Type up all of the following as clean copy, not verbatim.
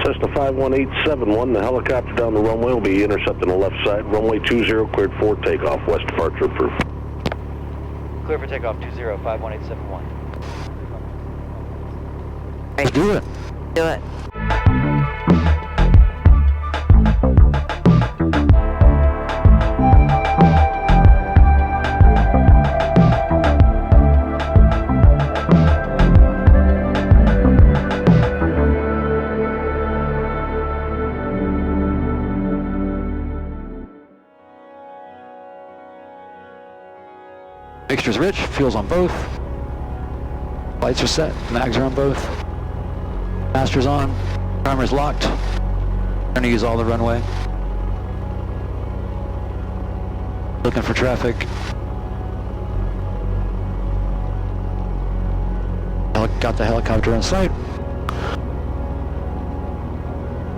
Cessna 51871, the helicopter down the runway will be intercepting the left side. Runway 20, cleared for takeoff, west departure approved. Clear for takeoff, 20, 51871. Right. Do it. Do it. Mixture's rich, fuel's on both. Lights are set, mags are on both. Master's on, primer's locked. Trying to use all the runway. Looking for traffic. Got the helicopter in sight.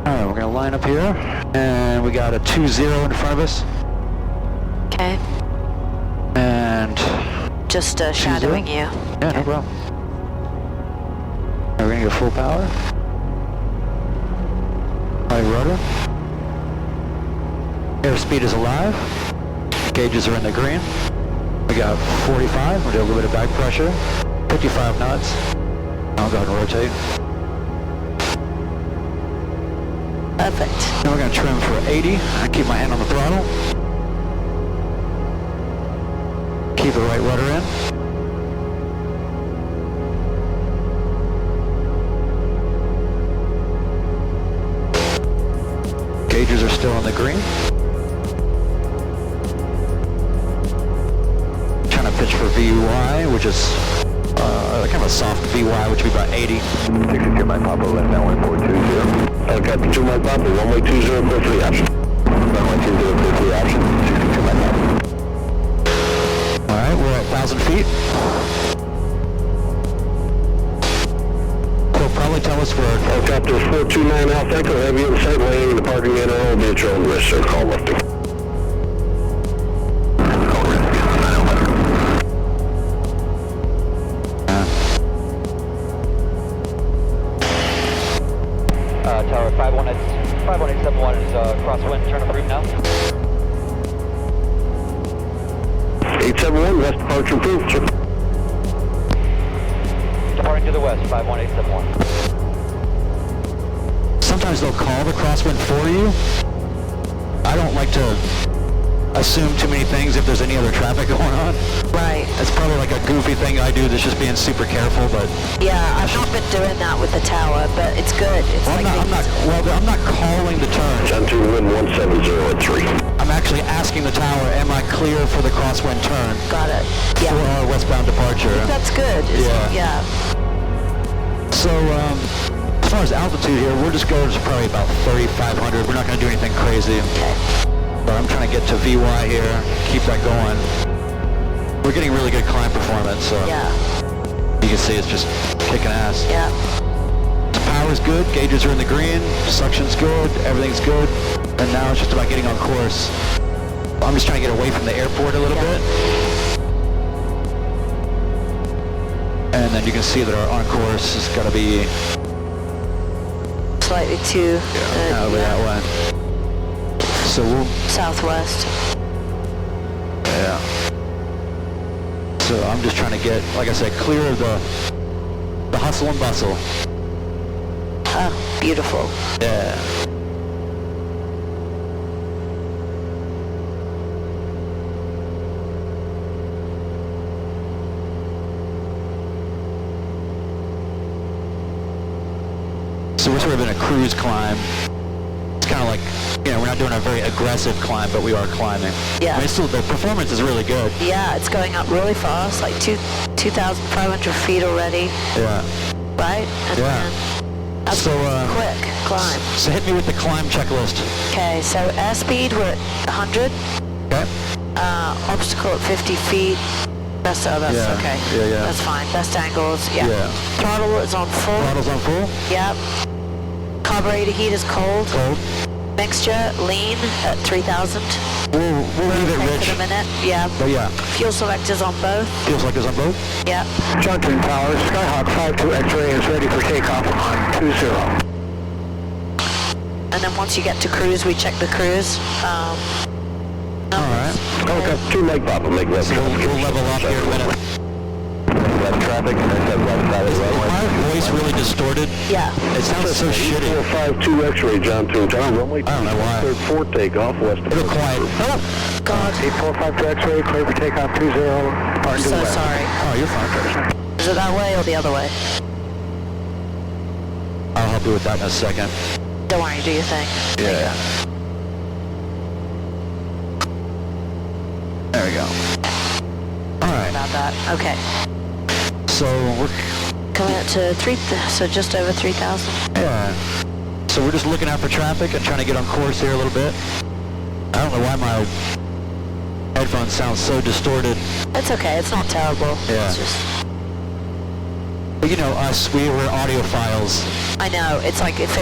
Alright, we're gonna line up here. And we got a 20 in front of us. Okay. And just shadowing you. Yeah, okay. No problem. We're gonna go full power. High rudder. Airspeed is alive. Gauges are in the green. We got 45. We'll do a little bit of back pressure. 55 knots. I'll go ahead and rotate. Perfect. Now we're gonna trim for 80. I keep my hand on the throttle. Keep the right rudder in. Gauges are still on the green. Trying to pitch for VY, which is kind of a soft VY, which would be about 80. 62 Mike Papa, left downwind 420. Helicopter 2 Mike Papa, runway 20, clear for the option. Runway 20, clear for the option. 62 Mike Papa. Alright, we're at 1,000 feet. They'll probably tell us we're... Helicopter 429 Alpha Echo, heavy in sight, landing and departing the NRO will be at your own risk, sir. Call lifting. Tower 51871 is crosswind, turn approved now. 871, west departure approved, sir. Departing to the west, 51871. Sometimes they'll call the crosswind for you. I don't like to assume too many things if there's any other traffic going on. Right. It's probably like a goofy thing I do that's just being super careful, but... Yeah, I've not been doing that with the tower, but it's good. It's Well, like I'm not calling the turn. Center wind 170 at 3. I'm actually asking the tower, am I clear for the crosswind turn? Got it. Yeah. For our westbound departure. That's good. Yeah. So, as far as altitude here, we're just going to probably about 3,500. We're not going to do anything crazy. Okay. But I'm trying to get to VY here, keep that going. We're getting really good climb performance, so Yeah. you can see it's just kicking ass. Yeah. The power's good, gauges are in the green, suction's good, everything's good, and now it's just about getting on course. I'm just trying to get away from the airport a little bit. And then you can see that our on course is got to be Slightly too over that way. So we'll... southwest. Yeah. So I'm just trying to get, like I said, clear of the hustle and bustle. Oh, beautiful. Yeah. So we're sort of in a cruise climb. It's kind of like, we're not doing a very aggressive climb, but we are climbing. Yeah. I mean, still, the performance is really good. Yeah, it's going up really fast, like 2,500 feet already. Yeah. Right? And Yeah. That's So, quick climb. So hit me with the climb checklist. Okay, so airspeed, we're at 100. Okay. Obstacle at 50 feet. That's Yeah. okay. Yeah. That's fine. Best angles. Yeah. Throttle is on full. Throttle's on full. Yep. Carburetor heat is cold. Cold. Mixture lean at 3,000. We'll leave it rich. For the minute. Yeah. But yeah. Fuel selectors on both. Feels like it's on both. Yep. Johnson Tower, Skyhawk 52 X-ray is ready for takeoff on 20. And then once you get to cruise, we check the cruise. Alright. Okay, 2 Mike Papa, make left. So we'll level up here in a minute. Left traffic, that's left side of the Is my runway. voice really distorted? Yeah. It sounds so shitty. 452 X-ray, John Toon Tower, runway I don't know why. third 4 takeoff, west. Real quiet. Oh, God. 8452 X-ray, clear for takeoff 20. I'm so sorry. oh, you're fine. Is it that way or the other way? I'll help you with that in a second. Don't worry, do your thing. Yeah. There we go. Alright. About that. Okay. So we're Coming up to so just over 3,000. yeah. So we're just looking out for traffic and trying to get on course here a little bit. I don't know why my headphones sound so distorted. It's okay. It's not terrible. Yeah. It's just. But you know us, we're audiophiles. I know. It's like if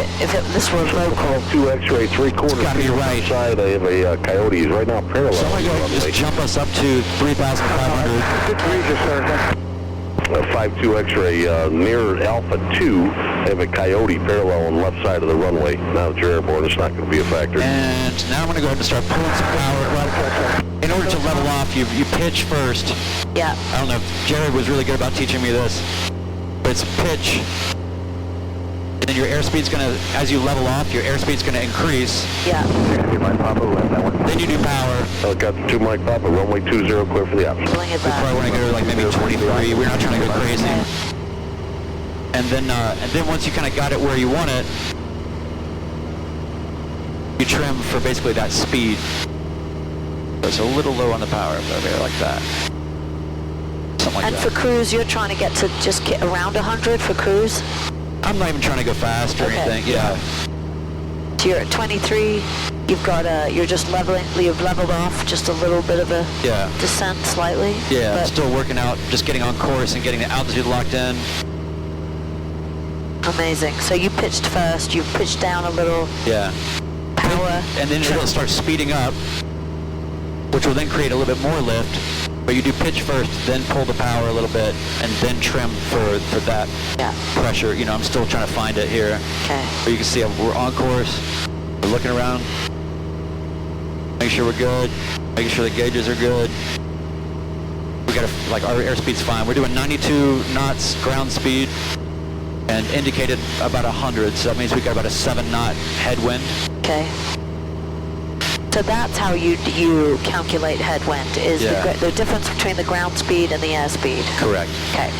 this were local. 2 X-ray, 3/4. Gotta be right. Side of a Coyote is right now parallel. So I'm gonna go just jump us up to 3,500. Good to read you, sir. 52 X-ray, near Alpha 2, they have a Coyote parallel on the left side of the runway. Now that you're airborne, it's not going to be a factor. And now I'm going to go ahead and start pulling some power. Well, in order to level off, you pitch first. Yeah. I don't know if Jared was really good about teaching me this, but it's pitch. And then your airspeed's going to, as you level off, your airspeed's going to increase. Yeah. Then you do power. Got the 2 Mike Papa, runway 20, clear for the option. Pulling it We probably back. want to go to like maybe 23. We're not trying to go crazy. Okay. And then once you kind of got it where you want it, you trim for basically that speed. So it's a little low on the power, but maybe like that. Something like And that. for cruise, you're trying to get to just get around 100 for cruise. I'm not even trying to go fast or Okay. anything. Yeah. So you're at 23. You've got you're just leveling. You've leveled off just a little bit of a Yeah. descent slightly. Yeah. I'm But still working out, just getting on course and getting the altitude locked in. amazing. So you pitched first. You pitched down a little Yeah. power. And then it'll start speeding up, which will then create a little bit more lift. But you do pitch first, then pull the power a little bit, and then trim for that Yeah. pressure. You know, I'm still trying to find it here. Okay. But you can see we're on course. We're looking around. Make sure we're good. Making sure the gauges are good. We got like our airspeed's fine. We're doing 92 knots ground speed and indicated about 100. So that means we got about a 7-knot headwind. Okay. So that's how you calculate headwind is Yeah. the difference between the ground speed and the airspeed. Correct. Okay.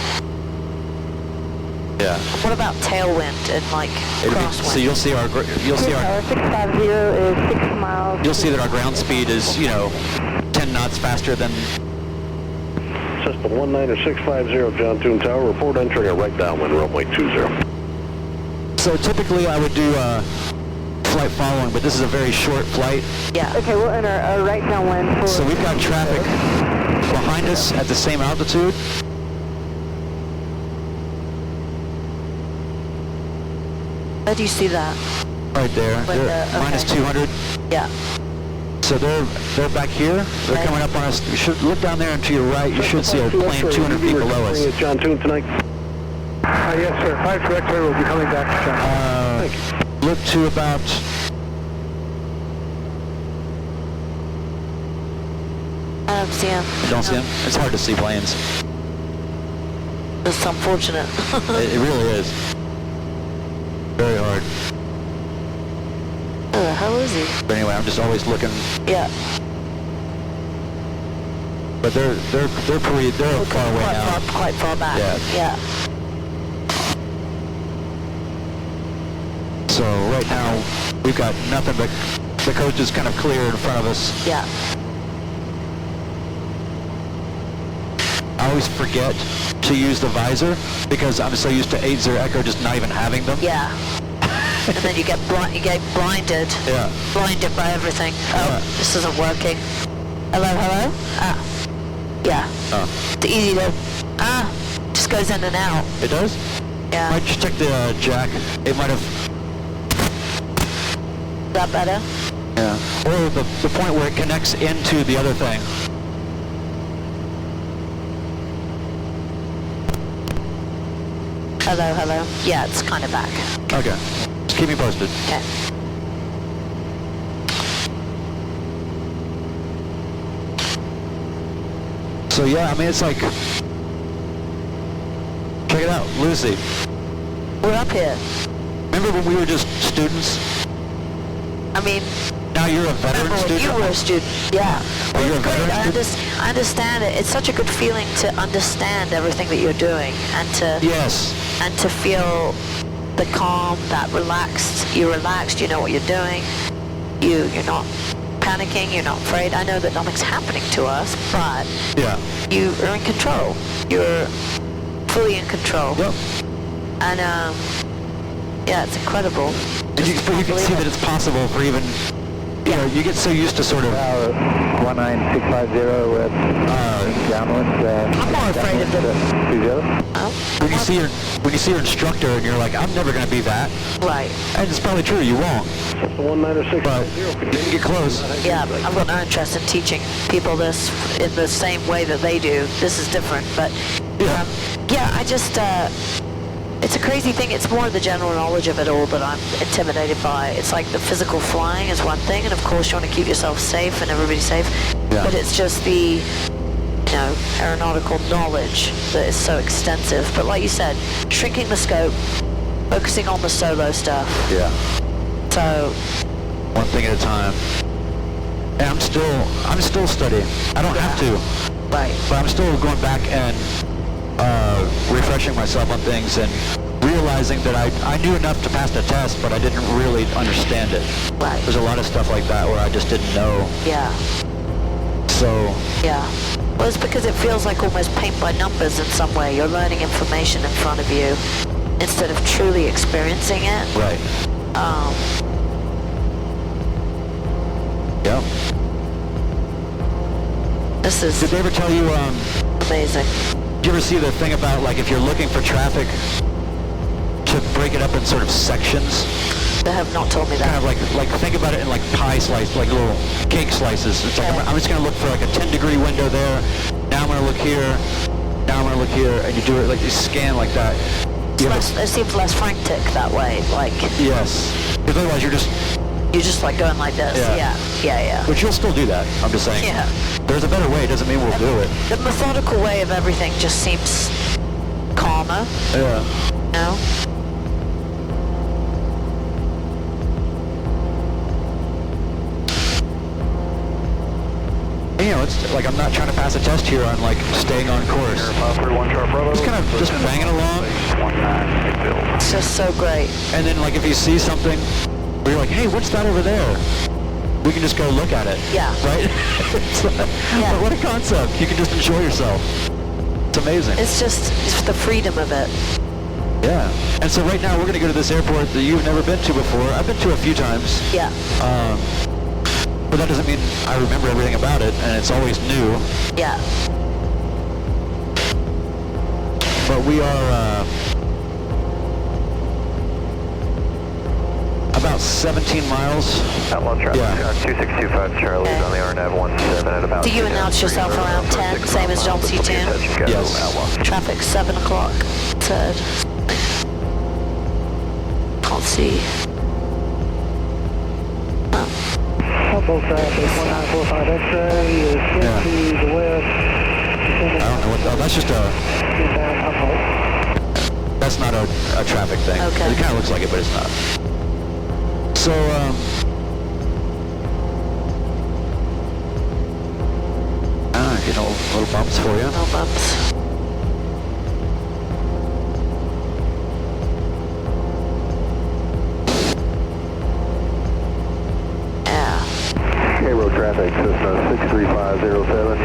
Yeah. What about tailwind and like crosswind? So you'll see our 650 is 6 miles. you'll see that our ground speed is 10 knots faster than. Cessna 19650, John Toon Tower, report entering a right downwind, runway 20. So typically I would do flight following, but this is a very short flight. Yeah. Okay, we'll enter a right downwind for... So we've got traffic behind us at the same altitude. Where do you see that? Right there. Like They're the- minus okay. 200. Yeah. So they're back here. They're Okay. coming up on us. You should look down there and to your right. You should see a plane 200 feet below us. John Toon tonight. yes, sir. 52 X-ray will be coming back to John. Look to about. I don't see him. Don't see them. It's hard to see planes. It's unfortunate. It really is. Very hard. Where the hell is he? But anyway, I'm just always looking. Yeah. But they're far away now. Quite far back. Yeah. So right now we've got nothing but the coast is kind of clear in front of us. Yeah. I always forget to use the visor because I'm so used to 80 Echo just not even having them. Yeah. And then you get blinded. Yeah. Blinded by everything. Oh, Yeah. this isn't working. Hello? Ah. Yeah. Oh. It's easy to... just goes in and out. It does? Yeah. Might just check the jack. It might have. Is that better? Yeah. Or the point where it connects into the other thing. Hello? Yeah, it's kind of back. Okay. Just keep me posted. Okay. So yeah, I mean, it's like, check it out, Lucy. We're up here. Remember when we were just students? I mean, Now you're a veteran remember when student? you were a student? Yeah. Oh, you're a It's great. veteran student? I understand it. It's such a good feeling to understand everything that you're doing and to Yes. feel the calm, that relaxed. You're relaxed. You know what you're doing. You're not panicking. You're not afraid. I know that nothing's happening to us, but Yeah. you are in control. You're fully in control. Yep. And yeah, it's incredible. And you, but you can see that it's possible for even, you know, you get so used to sort of... 19650 with downwind. I'm more afraid of the... 20. When you see your instructor and you're like, I'm never going to be that. Right. And it's probably true, you won't. The 196. But you can get close. Yeah, I've got no interest in teaching people this in the same way that they do. This is different, but Yeah. yeah, I just it's a crazy thing. It's more the general knowledge of it all that I'm intimidated by. It's like the physical flying is one thing, and of course you want to keep yourself safe and everybody safe. Yeah. But it's just the aeronautical knowledge that is so extensive. But like you said, shrinking the scope, focusing on the solo stuff. Yeah. So One thing at a time. And I'm still studying. I don't have to, right. but I'm still going back and refreshing myself on things and realizing that I knew enough to pass the test, but I didn't really understand it. Right. There's a lot of stuff like that where I just didn't know. Yeah. So, Yeah. Well, it's because it feels like almost paint by numbers in some way. You're learning information in front of you instead of truly experiencing it. right. Yeah. This is Did they ever tell you, amazing. did you ever see the thing about, like, if you're looking for traffic, to break it up in sort of sections? They have not told me Kind that. of like think about it in like pie slice, like little cake slices. It's like Okay. I'm just going to look for like a 10-degree window there. Now I'm going to look here. Now I'm going to look here, and you do it like you scan like that. You have It seems less frantic that way. Like yes, because otherwise you're just like going like this. Yeah. Yeah. But you'll still do that. I'm just saying. Yeah. There's a better way. It doesn't mean we'll do it. The methodical way of everything just seems calmer. Yeah. You know? You know, it's like I'm not trying to pass a test here on like staying on course. Just kind of just banging along. It's just so great. And then like if you see something where you're like, hey, what's that over there? We can just go look at it. Yeah. Right? It's like, Yeah. What a concept. You can just enjoy yourself. It's amazing. It's the freedom of it. Yeah. And so right now we're going to go to this airport that you've never been to before. I've been to a few times. Yeah. But that doesn't mean I remember everything about it, and it's always new. Yeah. But we are about 17 miles. Outlaw traffic, Yeah. 2625 Charlie's Okay. on the RNAV 17 at about... Do you announce yourself around 10, same as John C. Toon? Yes. Traffic 7 o'clock. Said. Can't see. Both traffic, 1945 X-ray is Yeah. to the west. I don't know what, oh, that's just that's not a traffic thing. Okay. It kind of looks like it, but it's not. So, you know, little bumps for you. No bumps. K-Road traffic, Cessna 63507,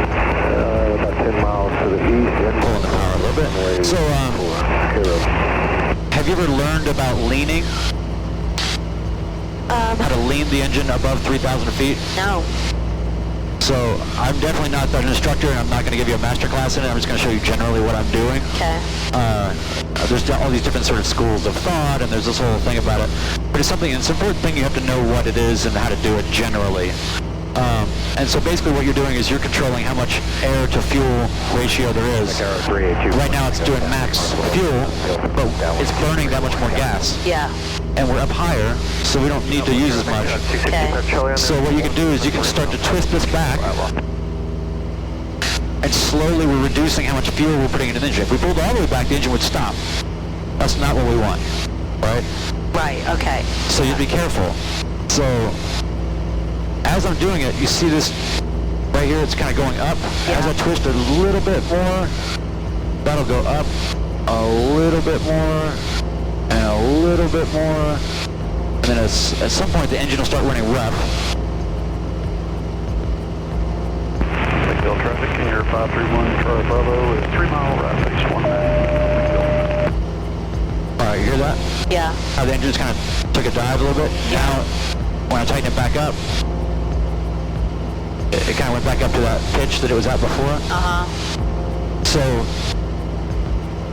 about 10 miles to the east. Pulling the power a little bit. So, K-Road. have you ever learned about leaning? How to lean the engine above 3,000 feet? No. So, I'm definitely not an instructor, and I'm not going to give you a master class in it. I'm just going to show you generally what I'm doing. Okay. There's all these different sort of schools of thought, and there's this whole thing about it. But it's an important thing. You have to know what it is and how to do it generally. And so basically what you're doing is you're controlling how much air to fuel ratio there is. Right now it's doing max fuel, but it's burning that much more gas. Yeah. And we're up higher, so we don't need to use as much. Okay. So what you can do is you can start to twist this back, and and slowly we're reducing how much fuel we're putting in the engine. If we pulled all the way back, the engine would stop. That's not what we want, right? Right, okay. So you'd be careful. So as I'm doing it, you see this right here, it's kind of going up. Yeah. As I twist a little bit more, that'll go up a little bit more, and a little bit more. And then at some point, the engine will start running rough. Big traffic in your 531 Charlie Bravo is 3 mile right base 19. All right, you hear that? Yeah. How the engine just kind of took a dive a little bit. Yeah. Now, when I tighten it back up, it kind of went back up to that pitch that it was at before. Uh-huh. So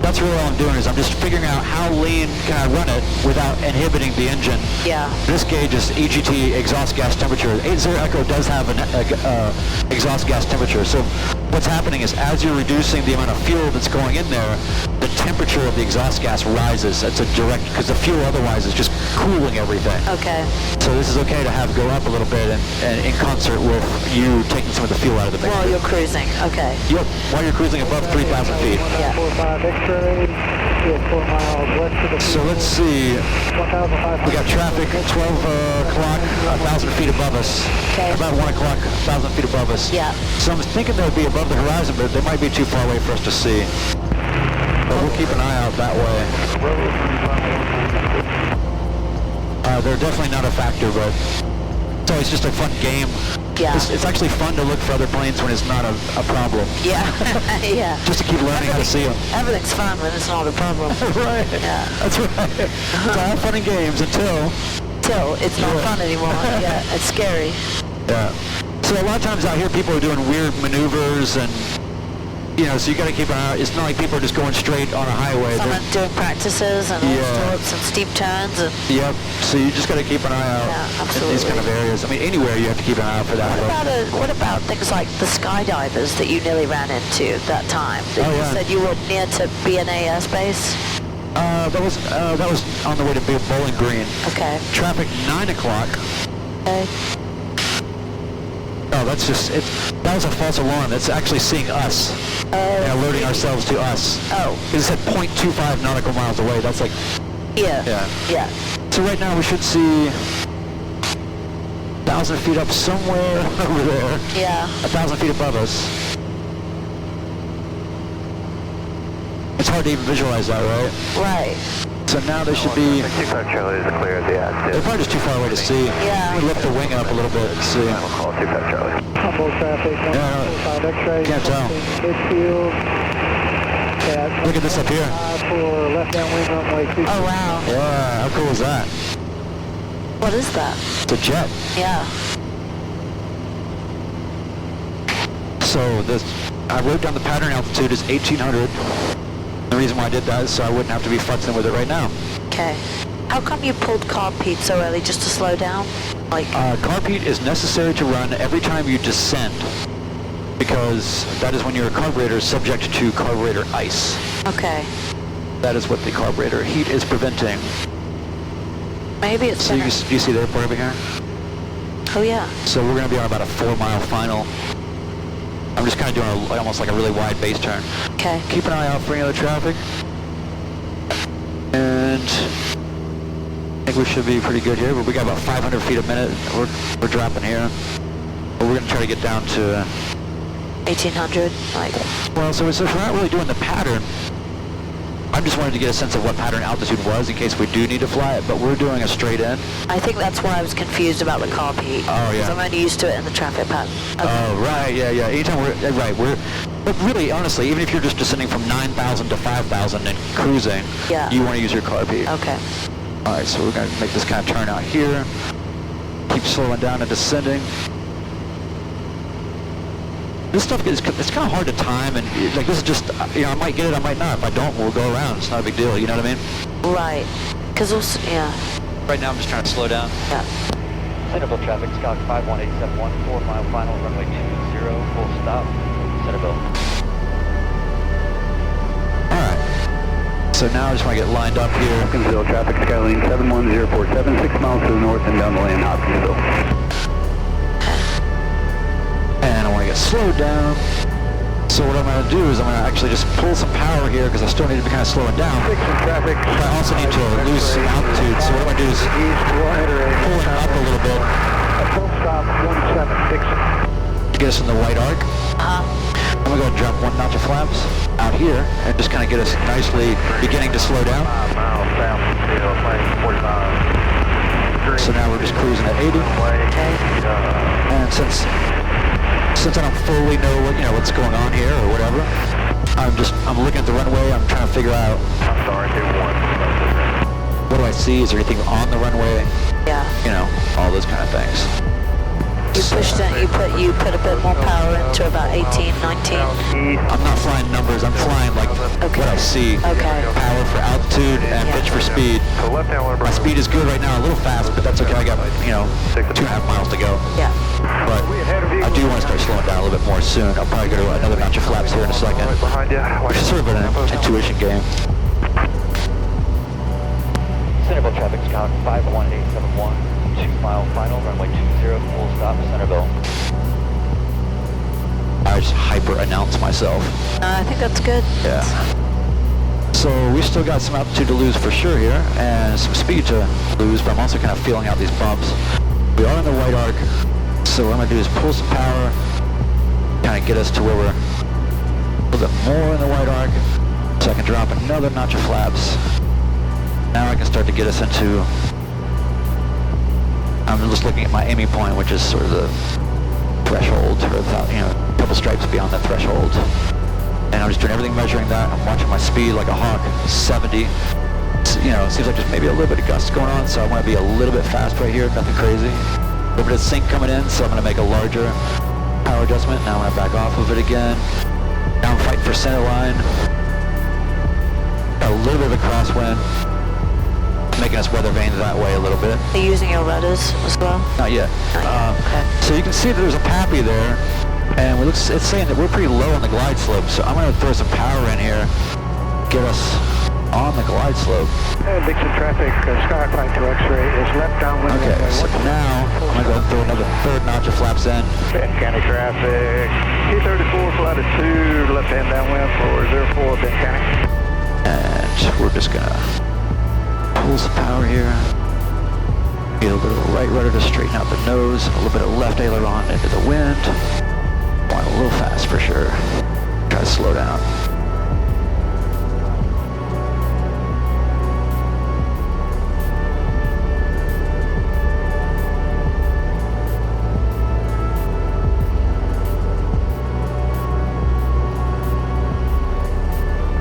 that's really all I'm doing is I'm just figuring out how lean can I run it without inhibiting the engine. Yeah. This gauge is EGT exhaust gas temperature. 80 Echo does have an exhaust gas temperature. So what's happening is as you're reducing the amount of fuel that's going in there, the temperature of the exhaust gas rises. That's a direct, because the fuel otherwise is just cooling everything. Okay. So this is okay to have go up a little bit and in concert with you taking some of the fuel out of the mixture. While you're cruising, okay. Yep, while you're cruising above 3,000 feet. Yeah. 45 X-ray, 4 miles west of the So let's see, 1,500. we got traffic at 12 o'clock, 1,000 feet above us. Okay. About 1 o'clock, 1,000 feet above us. Yeah. So I'm thinking they would be above the horizon, but they might be too far away for us to see. But we'll keep an eye out that way. They're definitely not a factor, but it's always just a fun game. Yeah. It's actually fun to look for other planes when it's not a problem. Yeah. Yeah. Just to keep learning how to see them. Everything's fun when it's not a problem. Right. Yeah. That's right. It's all fun and games until... Till it's not fun anymore. Yeah, it's scary. Yeah. So a lot of times out here, people are doing weird maneuvers and, you know, so you got to keep an eye out. It's not like people are just going straight on a highway. Someone doing practices and slopes and steep turns and... Yep. So you just got to keep an eye out Yeah, in these kind of areas. I mean, anywhere you have to keep an eye out for that. What about things like the skydivers that you nearly ran into that time? That you said you were near to BNA airspace? That was on the way to Bowling Green. Okay. Traffic 9 o'clock. Okay. Oh, that's just it. That was a false alarm. That's actually seeing us and alerting ourselves to us. Oh. It said 0.25 nautical miles away. That's like... Yeah. Yeah. Yeah. So right now we should see 1,000 feet up somewhere over there. Yeah. 1,000 feet above us. It's hard to even visualize that, right? Right. So now they should be... 65 Charlie is clear at the They're probably just too far away to see. Yeah. We lift the wing up a little bit and see. Final call 25 Charlie. Humboldt traffic, 145 X-ray. Can't tell. Midfield. Look at this up here. For left-hand wing runway 2. Oh, wow. Yeah, how cool is that? What is that? It's a jet. Yeah. So I wrote down the pattern altitude is 1,800. The reason why I did that is so I wouldn't have to be futzing with it right now. Okay. How come you pulled carb heat so early, just to slow down? Like... Carb heat is necessary to run every time you descend, because that is when your carburetor is subject to carburetor ice. Okay. That is what the carburetor heat is preventing. Maybe it's So you see the airport over here? Oh, yeah. So we're going to be on about a 4-mile final. I'm just kind of doing almost like a really wide base turn. Okay. Keep an eye out for any other traffic. And I think we should be pretty good here. But we got about 500 feet a minute. We're dropping here. But we're going to try to get down to... 1,800, like... Well, so we're not really doing the pattern. I just wanted to get a sense of what pattern altitude was in case we do need to fly it, but we're doing a straight in. I think that's why I was confused about the carb heat. Oh, yeah. Because I'm only used to it in the traffic pattern. Okay. Oh, right, yeah. Anytime but really, honestly, even if you're just descending from 9,000 to 5,000 and cruising, Yeah. you want to use your carb heat. Okay. All right, so we're going to make this kind of turn out here. Keep slowing down and descending. This stuff it's kind of hard to time, and like this is just, I might get it, I might not. If I don't, we'll go around. It's not a big deal, you know what I mean? Right. Because also, yeah. Right now I'm just trying to slow down. Yeah. Centerville traffic, Skyhawk 51871, 4-mile final, runway 20, full stop, Centerville. Alright. So now I just want to get lined up here. Hopkinsville traffic, Skyline 71047, 6 miles to the north and down the lane, Hopkinsville. And I want to get slowed down. So what I'm going to do is I'm going to actually just pull some power here because I still need to be kind of slowing down. Traffic. But I also need to lose some altitude. So what I'm going to do is pull it up a little bit. Full stop 17 Dixon. To get us in the white arc. I'm going to go and drop 1 notch of flaps out here and just kind of get us nicely beginning to slow down. 5 miles south of Nashville, plane 45. So now we're just cruising at 80. And since I don't fully know what's going on here or whatever, I'm looking at the runway. I'm trying to figure out. I'm sorry, 2-1. What do I see? Is there anything on the runway? Yeah. All those kind of things. You pushed it, you put a bit more power into about 18, 19. I'm not flying numbers. I'm flying like what I see. Okay. Power for altitude and pitch for speed. My speed is good right now, a little fast, but that's okay. I got 2.5 miles to go. Yeah. But I do want to start slowing down a little bit more soon. I'll probably go to another notch of flaps here in a second. Which is sort of an intuition game. Centerville traffic, Skyhawk 51871, 2-mile final, runway 20, full stop, Centerville. I just hyper-announce myself. I think that's good. Yeah. So we still got some altitude to lose for sure here, and some speed to lose, but I'm also kind of feeling out these bumps. We are in the white arc, so what I'm going to do is pull some power, kind of get us to where we're a little bit more in the white arc, so I can drop another notch of flaps. Now I can start to get us into, I'm just looking at my aiming point, which is sort of the threshold, or a couple stripes beyond that threshold. And I'm just doing everything measuring that. I'm watching my speed like a hawk, 70. It seems like there's maybe a little bit of gust going on, so I want to be a little bit fast right here, nothing crazy. A little bit of sink coming in, so I'm going to make a larger power adjustment. Now I'm going to back off of it again. Now I'm fighting for center line. Got a little bit of a crosswind, making us weather vane that way a little bit. Are you using your rudders as well? Not yet. Okay. So you can see that there's a pappy there, and it's saying that we're pretty low on the glide slope, so I'm going to throw some power in here, get us on the glide slope. Dixon traffic, Skyhawk 52 X-ray is left downwind. Okay, so now I'm going to go and throw another 3rd notch of flaps in. Benton County traffic, T-34, flight of 2, left-hand downwind for 04, Benton County. And we're just going to pull some power here. Get a little right rudder to straighten out the nose, a little bit of left aileron into the wind. Going a little fast for sure. Try to slow down.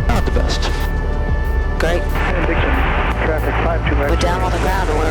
Not the best. Great. Dixon traffic 52 X-ray. We're down on the ground, or